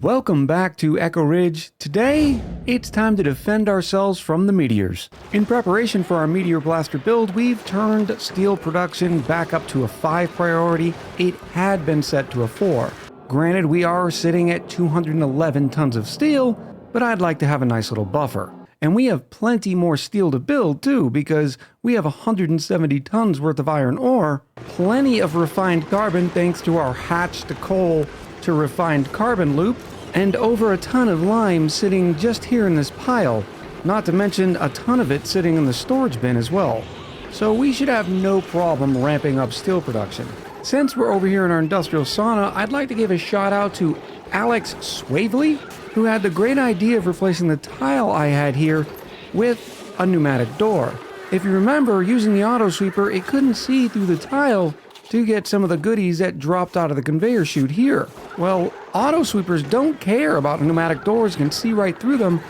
Welcome back to Echo Ridge. Today, it's time to defend ourselves from the meteors. In preparation for our Meteor Blaster build, we've turned steel production back up to a 5 priority. It had been set to a 4. Granted, we are sitting at 211 tons of steel, but I'd like to have a nice little buffer. And we have plenty more steel to build too, because we have 170 tons worth of iron ore, plenty of refined carbon thanks to our hatch to coal to refined carbon loop, and over a ton of lime sitting just here in this pile, not to mention a ton of it sitting in the storage bin as well. So we should have no problem ramping up steel production. Since we're over here in our industrial sauna, I'd like to give a shout out to Alex Swavely, who had the great idea of replacing the tile I had here with a pneumatic door. If you remember, using the auto sweeper, it couldn't see through the tile to get some of the goodies that dropped out of the conveyor chute here. Well, auto sweepers don't care about pneumatic doors, can see right through them,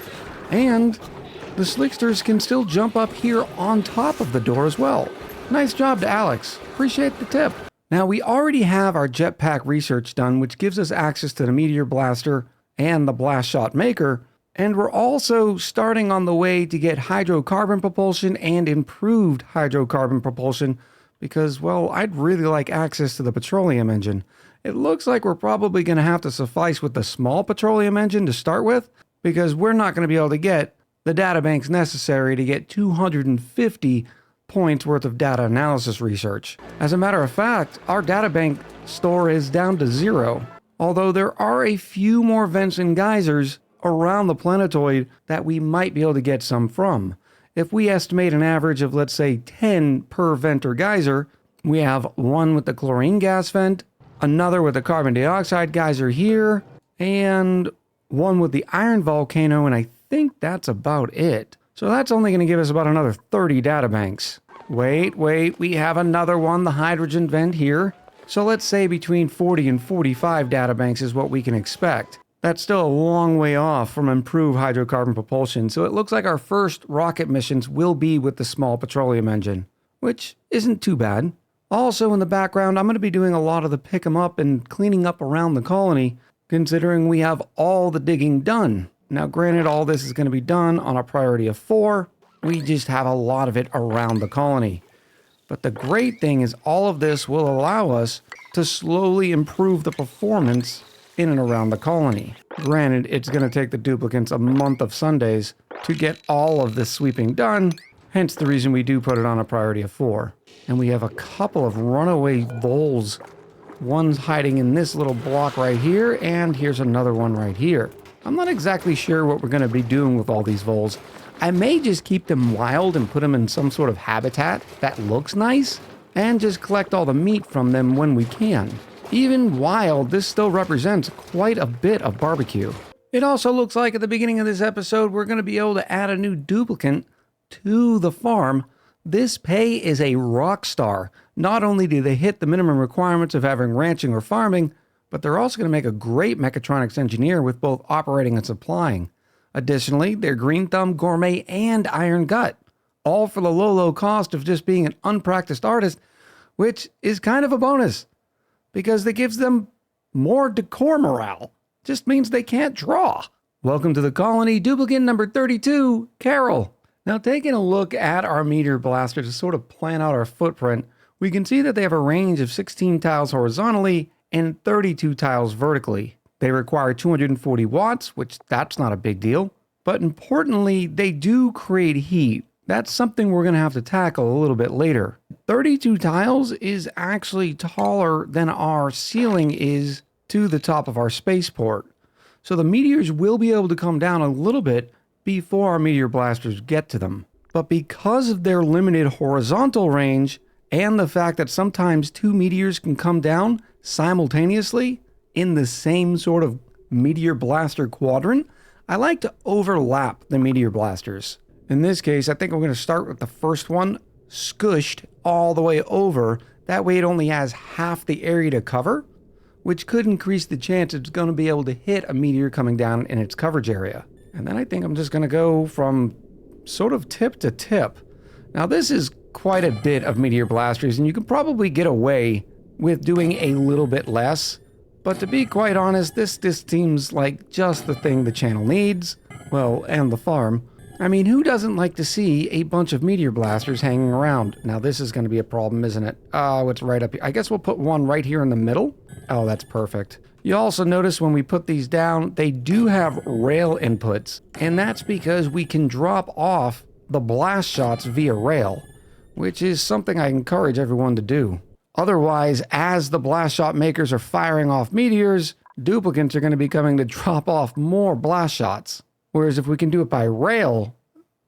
and the slicksters can still jump up here on top of the door as well. Nice job to Alex. Appreciate the tip. Now, we already have our Jetpack research done, which gives us access to the Meteor Blaster and the Blast Shot Maker, and we're also starting on the way to get hydrocarbon propulsion and improved hydrocarbon propulsion because, well, I'd really like access to the petroleum engine. It looks like we're probably going to have to suffice with the small petroleum engine to start with, because we're not going to be able to get the databanks necessary to get 250 points worth of data analysis research. As a matter of fact, our databank store is down to 0, although there are a few more vents and geysers around the planetoid that we might be able to get some from. If we estimate an average of, let's say, 10 per vent or geyser, we have one with the chlorine gas vent, another with the carbon dioxide geyser here, and one with the iron volcano, and I think that's about it. So that's only going to give us about another 30 databanks. Wait, we have another one, the hydrogen vent here. So let's say between 40 and 45 databanks is what we can expect. That's still a long way off from improved hydrocarbon propulsion, so it looks like our first rocket missions will be with the small petroleum engine, which isn't too bad. Also in the background, I'm going to be doing a lot of the pick 'em up and cleaning up around the colony, considering we have all the digging done. Now granted, all this is going to be done on a priority of 4, we just have a lot of it around the colony. But the great thing is all of this will allow us to slowly improve the performance in and around the colony. Granted, it's going to take the duplicants a month of Sundays to get all of this sweeping done, hence the reason we do put it on a priority of 4. And we have a couple of runaway voles. One's hiding in this little block right here, and here's another one right here. I'm not exactly sure what we're going to be doing with all these voles. I may just keep them wild and put them in some sort of habitat that looks nice, and just collect all the meat from them when we can. Even wild, this still represents quite a bit of barbecue. It also looks like at the beginning of this episode, we're going to be able to add a new duplicant to the farm. This pay is a rock star. Not only do they hit the minimum requirements of having ranching or farming, but they're also going to make a great mechatronics engineer with both operating and supplying. Additionally, they're green thumb, gourmet, and iron gut, all for the low cost of just being an unpracticed artist, which is kind of a bonus, because that gives them more decor morale. Just means they can't draw. Welcome to the colony, duplicant number 32, Carol. Now taking a look at our Meteor Blaster to sort of plan out our footprint, we can see that they have a range of 16 tiles horizontally and 32 tiles vertically. They require 240 watts, which that's not a big deal. But importantly, they do create heat. That's something we're going to have to tackle a little bit later. 32 tiles is actually taller than our ceiling is to the top of our spaceport. So the meteors will be able to come down a little bit before our Meteor Blasters get to them. But because of their limited horizontal range and the fact that sometimes 2 meteors can come down simultaneously in the same sort of Meteor Blaster quadrant, I like to overlap the Meteor Blasters. In this case, I think I'm going to start with the first one, scooshed all the way over. That way it only has half the area to cover, which could increase the chance it's going to be able to hit a meteor coming down in its coverage area. And then I think I'm just going to go from sort of tip to tip. Now this is quite a bit of Meteor Blasters, and you can probably get away with doing a little bit less But to be quite honest, this seems like just the thing the channel needs. Well, and the farm. I mean, who doesn't like to see a bunch of meteor blasters hanging around? Now this is going to be a problem, isn't it? Oh, it's right up here. I guess we'll put one right here in the middle. Oh, that's perfect. You also notice when we put these down, they do have rail inputs. And that's because we can drop off the blast shots via rail, which is something I encourage everyone to do. Otherwise, as the blast shot makers are firing off meteors, duplicates are going to be coming to drop off more blast shots. Whereas if we can do it by rail,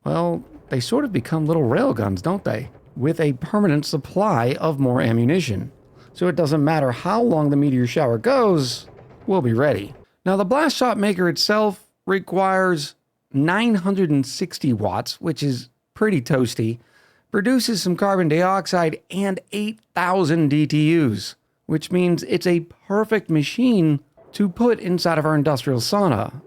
well, they sort of become little rail guns, don't they? With a permanent supply of more ammunition. So it doesn't matter how long the meteor shower goes, we'll be ready. Now the blast shot maker itself requires 960 watts, which is pretty toasty, produces some carbon dioxide and 8,000 DTUs, which means it's a perfect machine to put inside of our industrial sauna.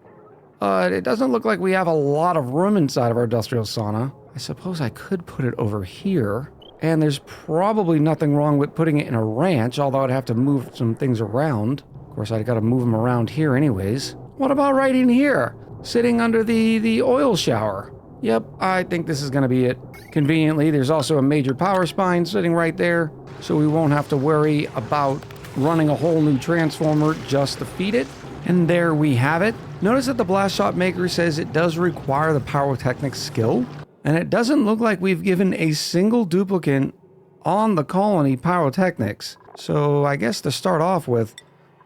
It doesn't look like we have a lot of room inside of our industrial sauna. I suppose I could put it over here. And there's probably nothing wrong with putting it in a ranch, although I'd have to move some things around. Of course, I'd got to move them around here anyways. What about right in here? Sitting under the oil shower. Yep, I think this is going to be it. Conveniently, there's also a major power spine sitting right there, so we won't have to worry about running a whole new transformer just to feed it. And there we have it. Notice that the blast shot maker says it does require the pyrotechnics skill, and it doesn't look like we've given a single duplicate on the colony pyrotechnics. So I guess to start off with,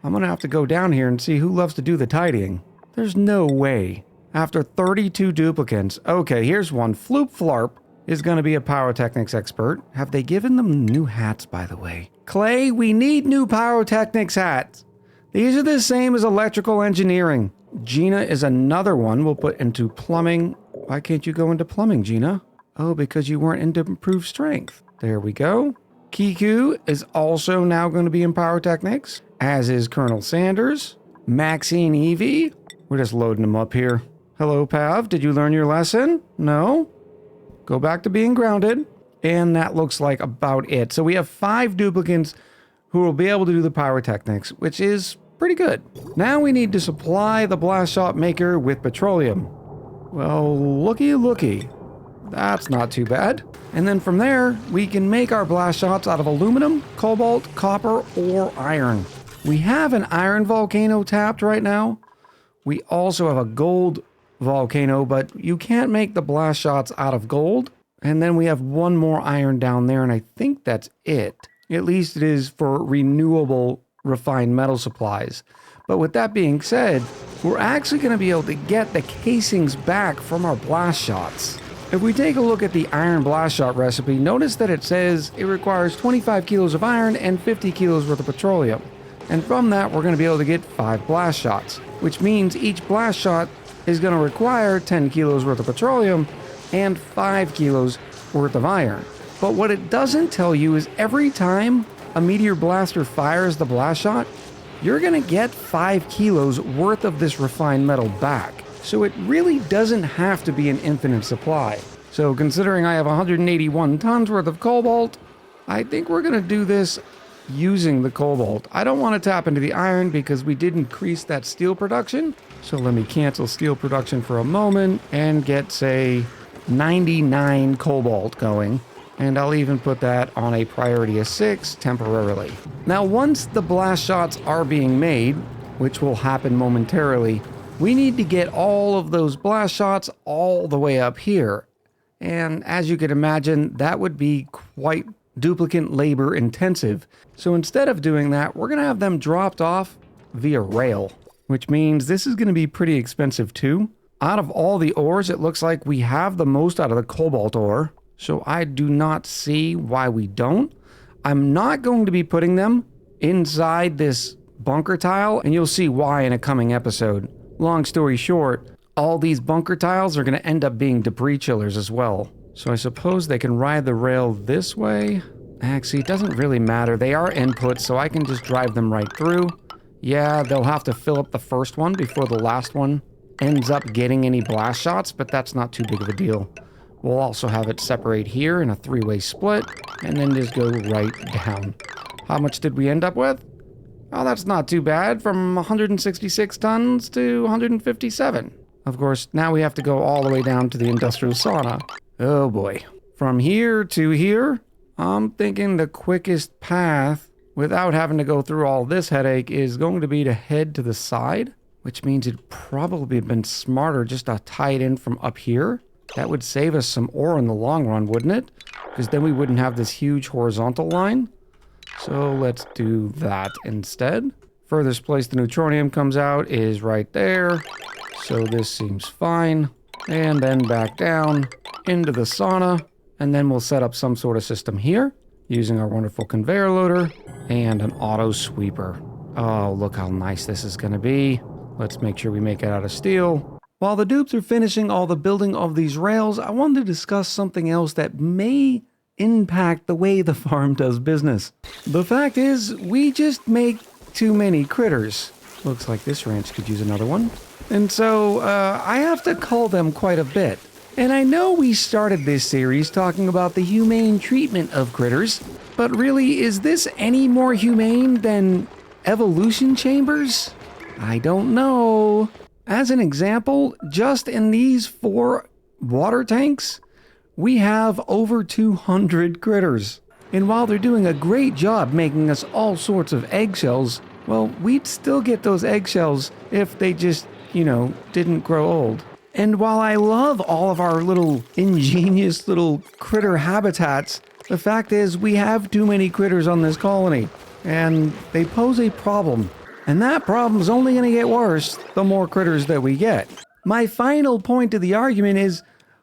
I'm going to have to go down here and see who loves to do the tidying. There's no way. After 32 duplicates, okay, here's one. Floop Flarp is going to be a pyrotechnics expert. Have they given them new hats, by the way? Clay, we need new pyrotechnics hats. These are the same as electrical engineering. Gina is another one we'll put into plumbing. Why can't you go into plumbing, Gina? Oh, because you weren't into improved strength. There we go. Kiku is also now going to be in pyrotechnics, as is Colonel Sanders. Maxine Evie. We're just loading them up here. Hello, Pav. Did you learn your lesson? No? Go back to being grounded. And that looks like about it. So we have 5 duplicates who will be able to do the pyrotechnics, which is pretty good. Now we need to supply the blast shot maker with petroleum. Well, looky. That's not too bad. And then from there, we can make our blast shots out of aluminum, cobalt, copper, or iron. We have an iron volcano tapped right now. We also have a gold volcano, but you can't make the blast shots out of gold. And then we have one more iron down there, and I think that's it. At least it is for renewable refined metal supplies. But with that being said, we're actually going to be able to get the casings back from our blast shots. If we take a look at the iron blast shot recipe, notice that it says it requires 25 kilos of iron and 50 kilos worth of petroleum. And from that, we're going to be able to get 5 blast shots, which means each blast shot is going to require 10 kilos worth of petroleum and 5 kilos worth of iron. But what it doesn't tell you is every time a meteor blaster fires the blast shot, you're going to get 5 kilos worth of this refined metal back. So it really doesn't have to be an infinite supply. So considering I have 181 tons worth of cobalt, I think we're going to do this using the cobalt. I don't want to tap into the iron because we did increase that steel production. So let me cancel steel production for a moment and get, say, 99 cobalt going. And I'll even put that on a priority of 6 temporarily. Now, once the blast shots are being made, which will happen momentarily, we need to get all of those blast shots all the way up here. And as you can imagine, that would be quite duplicate labor intensive. So instead of doing that, we're going to have them dropped off via rail, which means this is going to be pretty expensive too. Out of all the ores, it looks like we have the most out of the cobalt ore. So I do not see why we don't. I'm not going to be putting them inside this bunker tile, and you'll see why in a coming episode. Long story short, all these bunker tiles are going to end up being debris chillers as well. So I suppose they can ride the rail this way. Actually, it doesn't really matter. They are inputs, so I can just drive them right through. Yeah, they'll have to fill up the first one before the last one ends up getting any blast shots, but that's not too big of a deal. We'll also have it separate here in a 3-way split, and then just go right down. How much did we end up with? Oh, that's not too bad, from 166 tons to 157. Of course, now we have to go all the way down to the industrial sauna. Oh boy. From here to here, I'm thinking the quickest path without having to go through all this headache is going to be to head to the side, which means it'd probably been smarter just to tie it in from up here. That would save us some ore in the long run, wouldn't it? Because then we wouldn't have this huge horizontal line. So let's do that instead. Furthest place the neutronium comes out is right there. So this seems fine. And then back down into the sauna. And then we'll set up some sort of system here using our wonderful conveyor loader and an auto sweeper. Oh, look how nice this is going to be. Let's make sure we make it out of steel. While the dupes are finishing all the building of these rails, I wanted to discuss something else that may impact the way the farm does business. The fact is, we just make too many critters. Looks like this ranch could use another one. And so, I have to cull them quite a bit. And I know we started this series talking about the humane treatment of critters, but really, is this any more humane than evolution chambers? I don't know. As an example, just in these 4 water tanks, we have over 200 critters. And while they're doing a great job making us all sorts of eggshells, well, we'd still get those eggshells if they just, didn't grow old. And while I love all of our little ingenious little critter habitats, the fact is we have too many critters on this colony, and they pose a problem. And that problem's only going to get worse the more critters that we get. My final point to the argument is,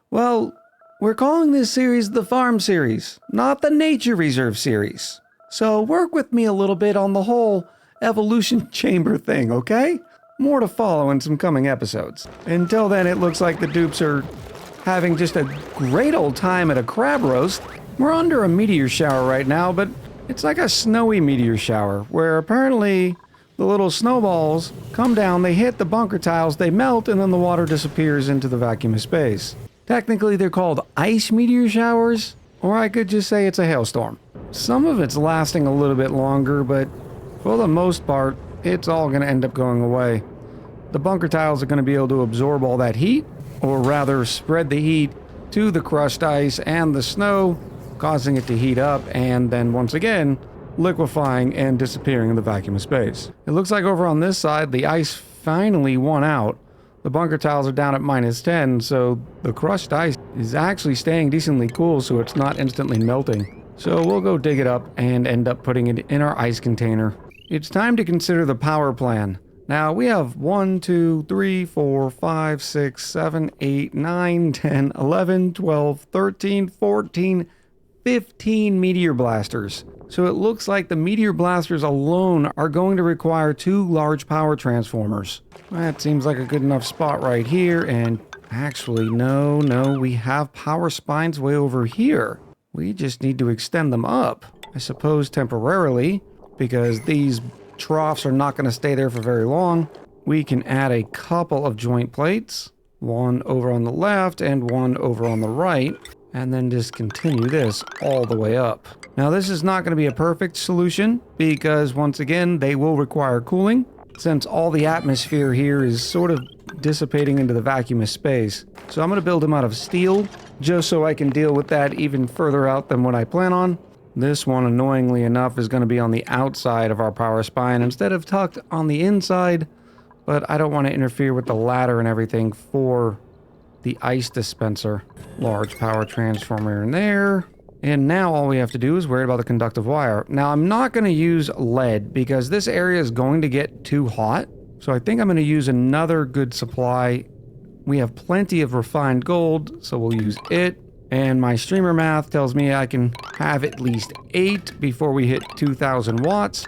well, we're calling this series the Farm Series, not the Nature Reserve Series. So work with me a little bit on the whole evolution chamber thing, okay? More to follow in some coming episodes. Until then, it looks like the dupes are having just a great old time at a crab roast. We're under a meteor shower right now, but it's like a snowy meteor shower, where apparently the little snowballs come down, they hit the bunker tiles, they melt, and then the water disappears into the vacuum of space. Technically, they're called ice meteor showers, or I could just say it's a hailstorm. Some of it's lasting a little bit longer, but for the most part, it's all going to end up going away. The bunker tiles are going to be able to absorb all that heat, or rather spread the heat to the crushed ice and the snow, causing it to heat up, and then once again, liquefying and disappearing in the vacuum of space. It looks like over on this side, the ice finally won out. The bunker tiles are down at -10, so the crushed ice is actually staying decently cool, so it's not instantly melting. So we'll go dig it up and end up putting it in our ice container. It's time to consider the power plan. Now we have 1, 2, 3, 4, 5, 6, 7, 8, 9, 10, 11, 12, 13, 14, 15 meteor blasters. So it looks like the meteor blasters alone are going to require 2 large power transformers. That seems like a good enough spot right here, and actually, no, we have power spines way over here. We just need to extend them up, I suppose temporarily, because these troughs are not going to stay there for very long. We can add a couple of joint plates, one over on the left and one over on the right, and then just continue this all the way up. Now this is not going to be a perfect solution because once again they will require cooling since all the atmosphere here is sort of dissipating into the vacuum of space. So I'm going to build them out of steel just so I can deal with that even further out than what I plan on. This one, annoyingly enough, is going to be on the outside of our power spine instead of tucked on the inside, but I don't want to interfere with the ladder and everything for the ice dispenser. Large power transformer in there. And now all we have to do is worry about the conductive wire. Now I'm not going to use lead because this area is going to get too hot. So I think I'm going to use another good supply. We have plenty of refined gold, so we'll use it. And my streamer math tells me I can have at least 8 before we hit 2,000 watts.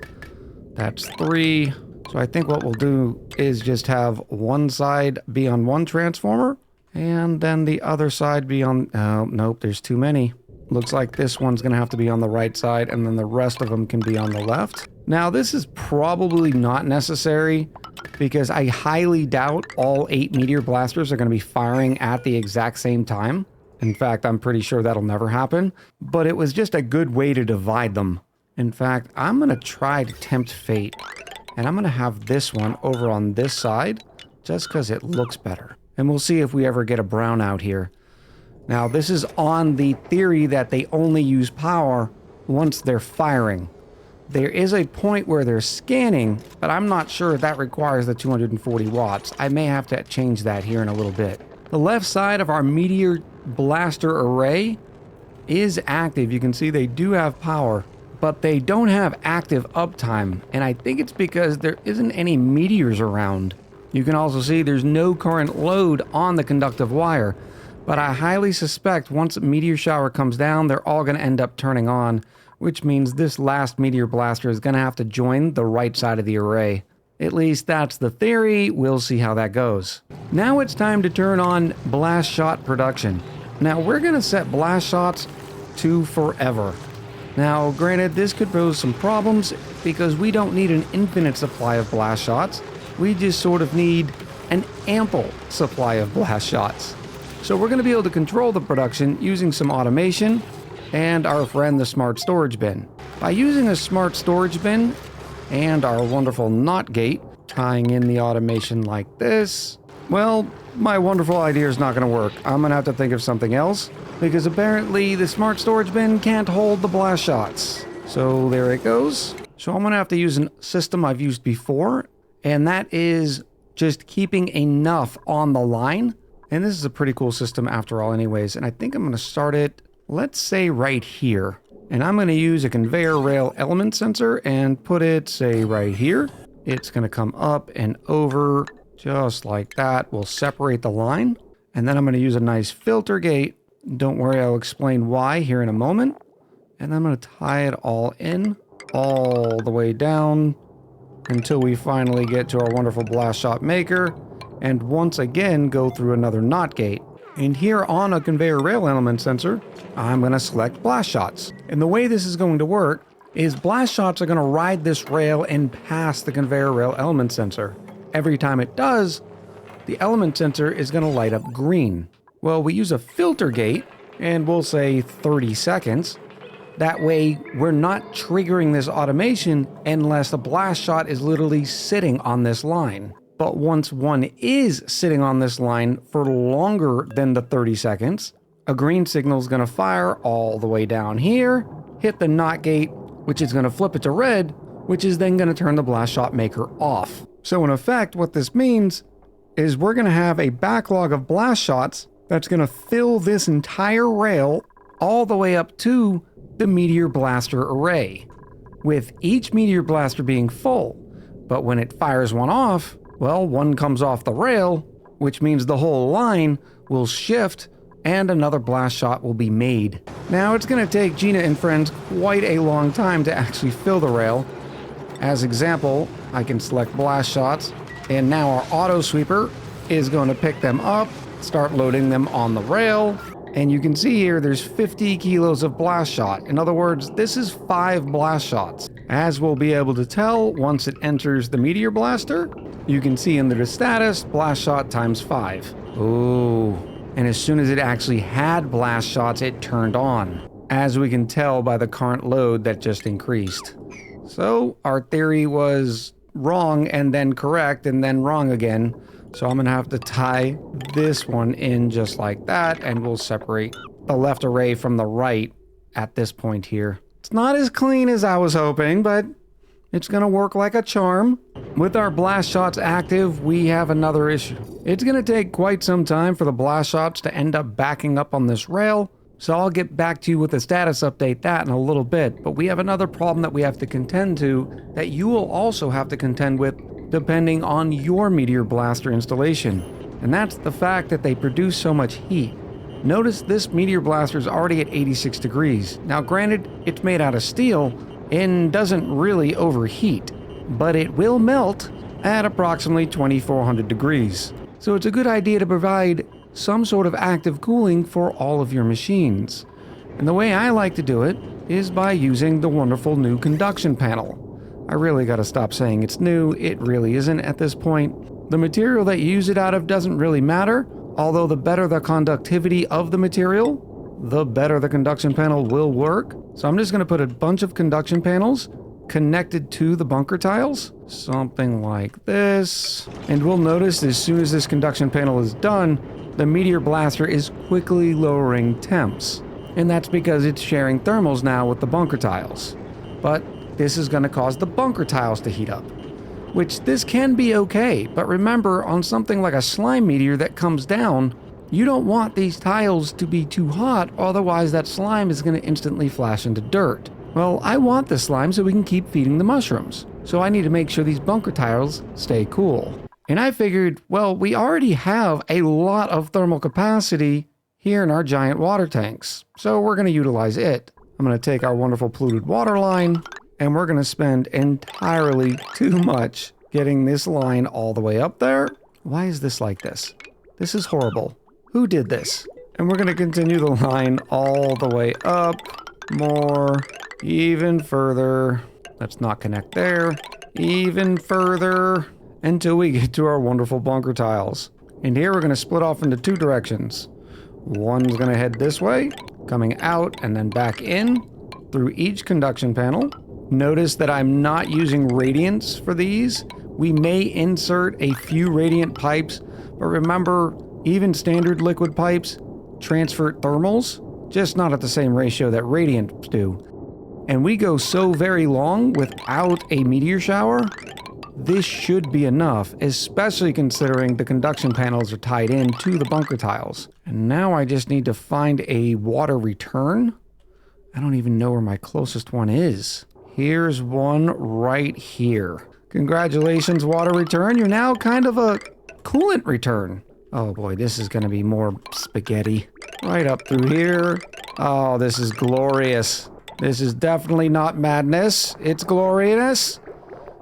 That's 3. So I think what we'll do is just have one side be on one transformer, and then the other side be on... Oh, nope, there's too many. Looks like this one's going to have to be on the right side, and then the rest of them can be on the left. Now, this is probably not necessary, because I highly doubt all 8 meteor blasters are going to be firing at the exact same time. In fact, I'm pretty sure that'll never happen, but it was just a good way to divide them. In fact, I'm going to try to tempt fate. And I'm going to have this one over on this side just because it looks better. And we'll see if we ever get a brownout here. Now, this is on the theory that they only use power once they're firing. There is a point where they're scanning, but I'm not sure if that requires the 240 watts. I may have to change that here in a little bit. The left side of our Meteor blaster array is active. You can see they do have power, but they don't have active uptime. And I think it's because there isn't any meteors around. You can also see there's no current load on the conductive wire. But I highly suspect once a meteor shower comes down, they're all going to end up turning on, which means this last meteor blaster is going to have to join the right side of the array. At least that's the theory. We'll see how that goes. Now it's time to turn on blast shot production. Now we're going to set blast shots to forever. Now, granted, this could pose some problems because we don't need an infinite supply of blast shots. We just sort of need an ample supply of blast shots. So we're going to be able to control the production using some automation and our friend the smart storage bin. By using a smart storage bin and our wonderful NOT gate, tying in the automation like this, well, my wonderful idea is not going to work. I'm going to have to think of something else because apparently the smart storage bin can't hold the blast shots. So there it goes. So I'm going to have to use a system I've used before, and that is just keeping enough on the line. And this is a pretty cool system after all anyways. And I think I'm going to start it, let's say right here. And I'm going to use a conveyor rail element sensor and put it, say, right here. It's going to come up and over just like that. We'll separate the line. And then I'm going to use a nice filter gate. Don't worry, I'll explain why here in a moment. And I'm going to tie it all in, all the way down until we finally get to our wonderful blast shot maker. And once again go through another NOT gate. And here on a conveyor rail element sensor, I'm going to select blast shots. And the way this is going to work is blast shots are going to ride this rail and pass the conveyor rail element sensor. Every time it does, the element sensor is going to light up green. Well, we use a filter gate, and we'll say 30 seconds. That way, we're not triggering this automation unless the blast shot is literally sitting on this line. But once one is sitting on this line for longer than the 30 seconds, a green signal is going to fire all the way down here, hit the NOT gate, which is going to flip it to red, which is then going to turn the blast shot maker off. So in effect, what this means is we're going to have a backlog of blast shots that's going to fill this entire rail all the way up to the Meteor blaster array, with each Meteor blaster being full. But when it fires one off, well, one comes off the rail, which means the whole line will shift and another blast shot will be made. Now, it's going to take Gina and friends quite a long time to actually fill the rail. As example, I can select blast shots, and now our auto sweeper is going to pick them up, start loading them on the rail, and you can see here there's 50 kilos of blast shot. In other words, this is 5 blast shots. As we'll be able to tell once it enters the Meteor blaster, you can see under the status, blast shot times 5. Ooh. And as soon as it actually had blast shots, it turned on, as we can tell by the current load that just increased. So our theory was wrong and then correct and then wrong again. So I'm going to have to tie this one in just like that, and we'll separate the left array from the right at this point here. It's not as clean as I was hoping, but it's going to work like a charm. With our blast shots active, we have another issue. It's going to take quite some time for the blast shots to end up backing up on this rail, so I'll get back to you with a status update that in a little bit. But we have another problem that we have to contend to that you will also have to contend with depending on your Meteor blaster installation. And that's the fact that they produce so much heat. Notice this Meteor blaster is already at 86 degrees. Now granted, it's made out of steel and doesn't really overheat, but it will melt at approximately 2400 degrees. So it's a good idea to provide some sort of active cooling for all of your machines. And the way I like to do it is by using the wonderful new conduction panel. I really gotta stop saying it's new, it really isn't at this point. The material that you use it out of doesn't really matter, although the better the conductivity of the material, the better the conduction panel will work. So I'm just gonna put a bunch of conduction panels connected to the bunker tiles. Something like this. And we'll notice as soon as this conduction panel is done, the Meteor Blaster is quickly lowering temps. And that's because it's sharing thermals now with the bunker tiles. But this is going to cause the bunker tiles to heat up. Which this can be okay, but remember, on something like a slime meteor that comes down, you don't want these tiles to be too hot, otherwise that slime is going to instantly flash into dirt. Well, I want the slime so we can keep feeding the mushrooms, so I need to make sure these bunker tiles stay cool. And I figured, well, we already have a lot of thermal capacity here in our giant water tanks, so we're going to utilize it. I'm going to take our wonderful polluted water line, and we're going to spend entirely too much getting this line all the way up there. Why is this like this? This is horrible. Who did this? And we're going to continue the line all the way up. More. Even further. Let's not connect there. Even further. Until we get to our wonderful bunker tiles. And here we're going to split off into two directions. One's going to head this way, coming out and then back in through each conduction panel. Notice that I'm not using radiants for these. We may insert a few radiant pipes, but remember, even standard liquid pipes transfer thermals, just not at the same ratio that radiants do. And we go so very long without a meteor shower, this should be enough, especially considering the conduction panels are tied in to the bunker tiles. And now I just need to find a water return. I don't even know where my closest one is. Here's one right here. Congratulations, water return. You're now kind of a coolant return. Oh boy, this is going to be more spaghetti. Right up through here. Oh, this is glorious. This is definitely not madness. It's glorious.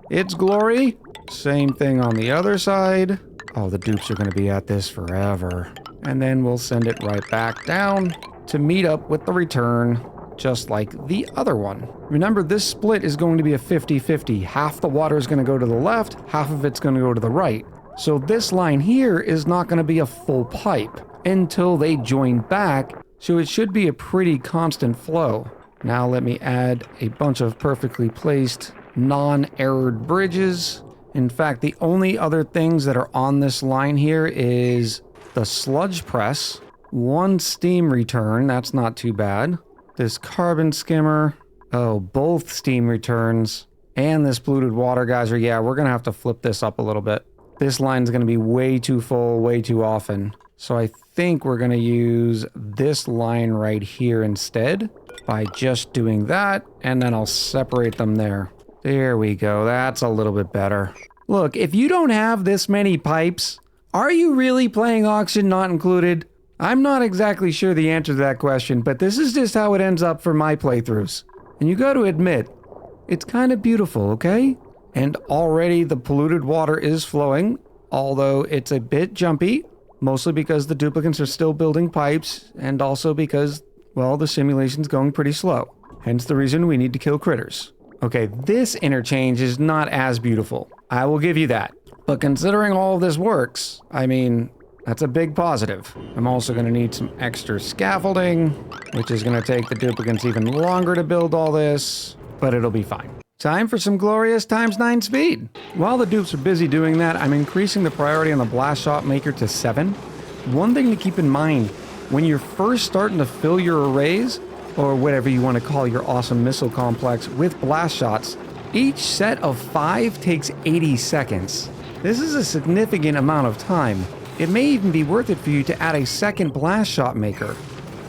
It's glory. Same thing on the other side. Oh, the dupes are going to be at this forever. And then we'll send it right back down to meet up with the return, just like the other one. Remember, this split is going to be a 50-50. Half the water is going to go to the left, half of it's going to go to the right. So this line here is not going to be a full pipe until they join back, so it should be a pretty constant flow. Now let me add a bunch of perfectly placed non-errored bridges. In fact, the only other things that are on this line here is the sludge press, one steam return, that's not too bad. This carbon skimmer, oh, both steam returns, and this polluted water geyser. Yeah, we're gonna have to flip this up a little bit. This line's gonna be way too full, way too often. So I think we're gonna use this line right here instead by just doing that, and then I'll separate them there. There we go, that's a little bit better. Look, if you don't have this many pipes, are you really playing auction not included? I'm not exactly sure the answer to that question, but this is just how it ends up for my playthroughs. And you got to admit, it's kind of beautiful, okay? And already the polluted water is flowing, although it's a bit jumpy, mostly because the duplicants are still building pipes, and also because, well, the simulation's going pretty slow. Hence the reason we need to kill critters. Okay, this interchange is not as beautiful. I will give you that. But considering all of this works, I mean, that's a big positive. I'm also going to need some extra scaffolding, which is going to take the duplicants even longer to build all this, but it'll be fine. Time for some glorious ×9 speed. While the dupes are busy doing that, I'm increasing the priority on the blast shot maker to 7. One thing to keep in mind, when you're first starting to fill your arrays, or whatever you want to call your awesome missile complex with blast shots, each set of 5 takes 80 seconds. This is a significant amount of time. It may even be worth it for you to add a second blast shot maker.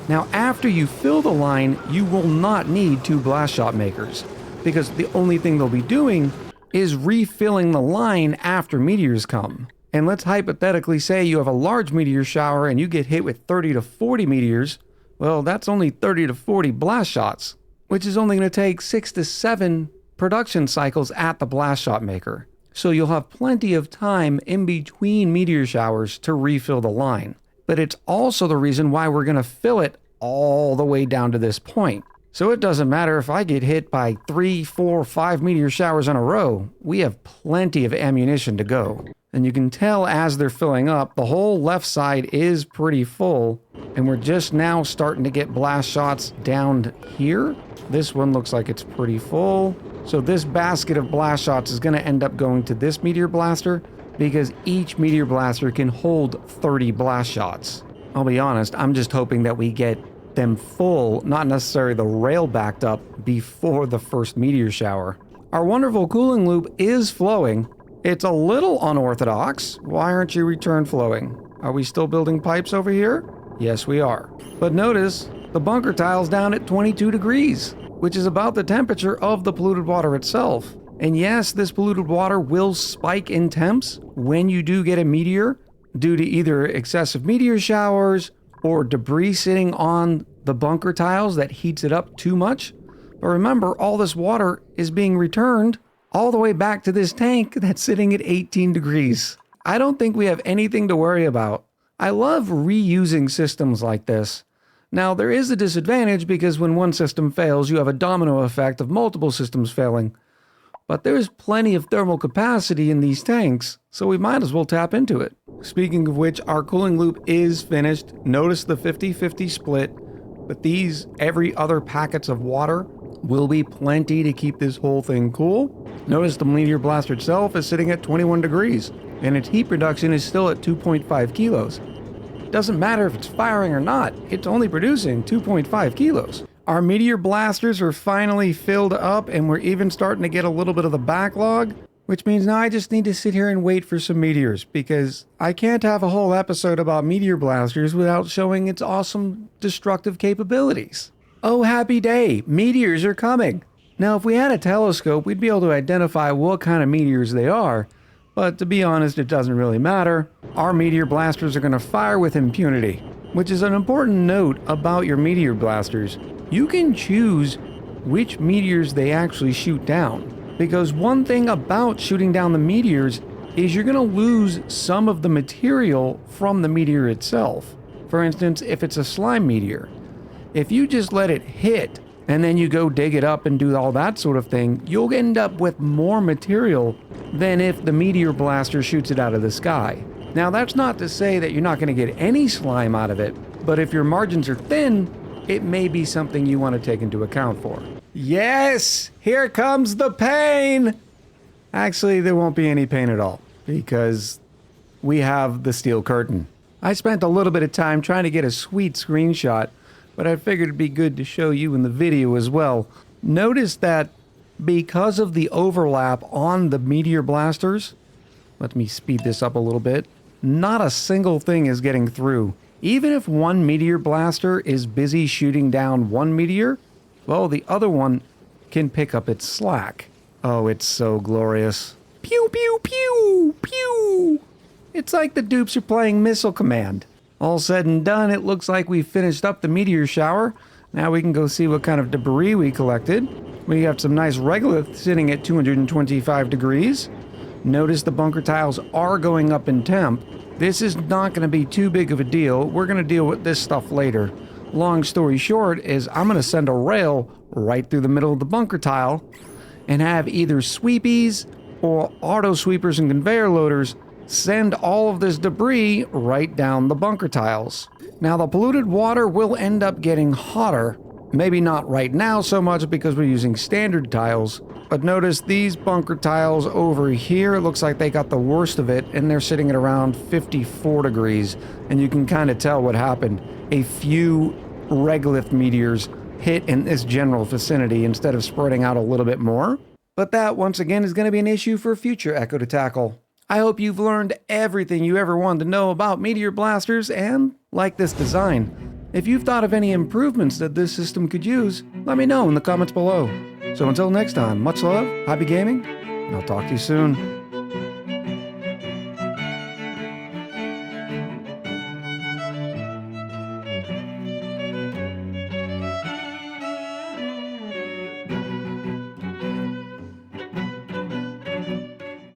Now, after you fill the line, you will not need 2 blast shot makers, because the only thing they'll be doing is refilling the line after meteors come. And let's hypothetically say you have a large meteor shower and you get hit with 30 to 40 meteors. Well, that's only 30 to 40 blast shots, which is only going to take 6 to 7 production cycles at the blast shot maker. So you'll have plenty of time in between meteor showers to refill the line. But it's also the reason why we're going to fill it all the way down to this point. So it doesn't matter if I get hit by 3, 4, 5 meteor showers in a row, we have plenty of ammunition to go. And you can tell as they're filling up, the whole left side is pretty full. And we're just now starting to get blast shots down here. This one looks like it's pretty full. So this basket of blast shots is going to end up going to this meteor blaster because each meteor blaster can hold 30 blast shots. I'll be honest, I'm just hoping that we get them full, not necessarily the rail backed up, before the first meteor shower. Our wonderful cooling loop is flowing. It's a little unorthodox. Why aren't you return flowing? Are we still building pipes over here? Yes, we are. But notice the bunker tile's down at 22 degrees, which is about the temperature of the polluted water itself. And yes, this polluted water will spike in temps when you do get a meteor due to either excessive meteor showers or debris sitting on the bunker tiles that heats it up too much. But remember, all this water is being returned all the way back to this tank that's sitting at 18 degrees. I don't think we have anything to worry about. I love reusing systems like this. Now, there is a disadvantage because when one system fails, you have a domino effect of multiple systems failing. But there's plenty of thermal capacity in these tanks, so we might as well tap into it. Speaking of which, our cooling loop is finished. Notice the 50-50 split, but these every other packets of water will be plenty to keep this whole thing cool. Notice the meteor blaster itself is sitting at 21 degrees, and its heat production is still at 2.5 kilos. Doesn't matter if it's firing or not, it's only producing 2.5 kilos. Our meteor blasters are finally filled up, and we're even starting to get a little bit of the backlog, which means now I just need to sit here and wait for some meteors, because I can't have a whole episode about meteor blasters without showing its awesome destructive capabilities. Oh, happy day, meteors are coming. Now, if we had a telescope, we'd be able to identify what kind of meteors they are, but to be honest, it doesn't really matter. Our meteor blasters are going to fire with impunity, which is an important note about your meteor blasters. You can choose which meteors they actually shoot down, because one thing about shooting down the meteors is you're going to lose some of the material from the meteor itself. For instance, if it's a slime meteor, if you just let it hit and then you go dig it up and do all that sort of thing, you'll end up with more material than if the meteor blaster shoots it out of the sky. Now, that's not to say that you're not going to get any slime out of it, but if your margins are thin, it may be something you want to take into account for. Yes! Here comes the pain! Actually, there won't be any pain at all, because we have the steel curtain. I spent a little bit of time trying to get a sweet screenshot, but I figured it'd be good to show you in the video as well. Notice that because of the overlap on the meteor blasters, let me speed this up a little bit, not a single thing is getting through. Even if one meteor blaster is busy shooting down one meteor, well, the other one can pick up its slack. Oh, it's so glorious. Pew, pew, pew, pew. It's like the dupes are playing Missile Command. All said and done, it looks like we finished up the meteor shower. Now we can go see what kind of debris we collected. We have some nice regolith sitting at 225 degrees. Notice the bunker tiles are going up in temp. This is not going to be too big of a deal. We're going to deal with this stuff later. Long story short is I'm going to send a rail right through the middle of the bunker tile and have either sweepies or auto sweepers and conveyor loaders send all of this debris right down the bunker tiles. Now, the polluted water will end up getting hotter. Maybe not right now so much because we're using standard tiles, but notice these bunker tiles over here, it looks like they got the worst of it, and they're sitting at around 54 degrees, and you can kind of tell what happened. A few regolith meteors hit in this general vicinity instead of spreading out a little bit more. But that, once again, is going to be an issue for future Echo to tackle. I hope you've learned everything you ever wanted to know about meteor blasters and like this design. If you've thought of any improvements that this system could use, let me know in the comments below. So until next time, much love, happy gaming, and I'll talk to you soon.